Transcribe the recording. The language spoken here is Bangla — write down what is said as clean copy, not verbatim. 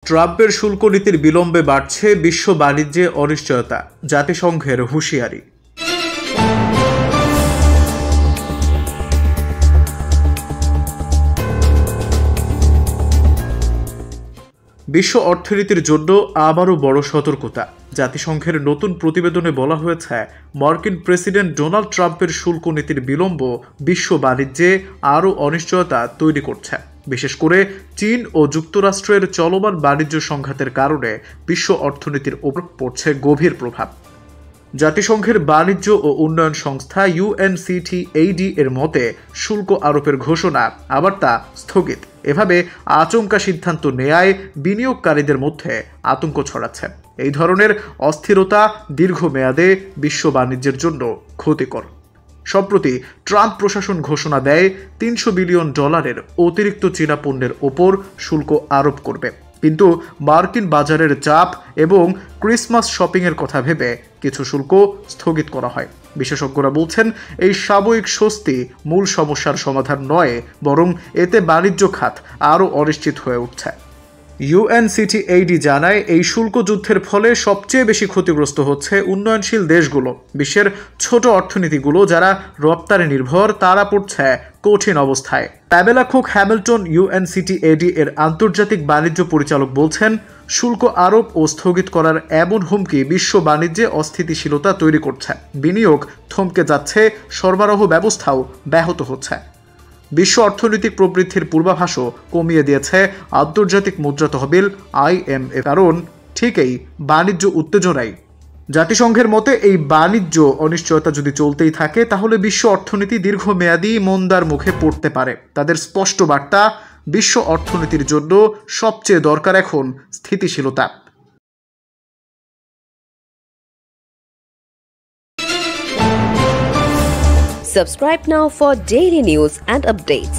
ট্রাম্পের শুল্ক নীতির বিলম্বে বাড়ছে বিশ্ব বাণিজ্যে অনিশ্চয়তা, জাতিসংঘের হুঁশিয়ারি। বিশ্ব অর্থনীতির জন্য আবারও বড় সতর্কতা। জাতিসংঘের নতুন প্রতিবেদনে বলা হয়েছে, মার্কিন প্রেসিডেন্ট ডোনাল্ড ট্রাম্পের শুল্ক নীতির বিলম্ব বিশ্ব বাণিজ্যে আরও অনিশ্চয়তা তৈরি করছে। বিশেষ করে চীন ও যুক্তরাষ্ট্রের চলমান বাণিজ্য সংঘাতের কারণে বিশ্ব অর্থনীতির ওপর পড়ছে গভীর প্রভাব। জাতিসংঘের বাণিজ্য ও উন্নয়ন সংস্থা UNCTAD এর মতে, শুল্ক আরোপের ঘোষণা আবার তা স্থগিত। এভাবে আচমকা সিদ্ধান্ত নেয়ায় বিনিয়োগকারীদের মধ্যে আতঙ্ক ছড়াচ্ছে। এই ধরনের অস্থিরতা দীর্ঘমেয়াদে বিশ্ব বাণিজ্যের জন্য ক্ষতিকর। সম্প্রতি ট্রাম্প প্রশাসন ঘোষণা দেয় $300 বিলিয়ন অতিরিক্ত চীনা পণ্যের ওপর শুল্ক আরোপ করবে, কিন্তু মার্কিন বাজারের চাপ এবং ক্রিসমাস শপিংয়ের কথা ভেবে কিছু শুল্ক স্থগিত করা হয়। বিশেষজ্ঞরা বলছেন, এই সাময়িক স্বস্তি মূল সমস্যার সমাধান নয়, বরং এতে বাণিজ্য খাত আরও অনিশ্চিত হয়ে উঠছে। UNCTAD জানায়, এই শুল্ক যুদ্ধের ফলে সবচেয়ে বেশি ক্ষতিগ্রস্ত হচ্ছে উন্নয়নশীল দেশগুলো। বিশ্বের ছোট অর্থনীতিগুলো যারা রপ্তানি নির্ভর, তারা পড়ছে কঠিন অবস্থায়। প্যামেলা কুক হ্যামিল্টন, UNCTAD এর আন্তর্জাতিক বাণিজ্য পরিচালক বলছেন, শুল্ক আরোপ ও স্থগিত করার এমন হুমকি বিশ্ব বাণিজ্যে অস্থিতিশীলতা তৈরি করছে। বিনিয়োগ থমকে যাচ্ছে, সরবরাহ ব্যবস্থাও ব্যাহত হচ্ছে। বিশ্ব অর্থনৈতিক প্রবৃদ্ধির পূর্বাভাসও কমিয়ে দিয়েছে আন্তর্জাতিক মুদ্রা তহবিল IMF। কারণ ঠিক এই বাণিজ্য উত্তেজনাই। জাতিসংঘের মতে, এই বাণিজ্য অনিশ্চয়তা যদি চলতেই থাকে, তাহলে বিশ্ব অর্থনীতি দীর্ঘমেয়াদী মন্দার মুখে পড়তে পারে। তাদের স্পষ্ট বার্তা, বিশ্ব অর্থনীতির জন্য সবচেয়ে দরকার এখন স্থিতিশীলতা। Subscribe now for daily news and updates.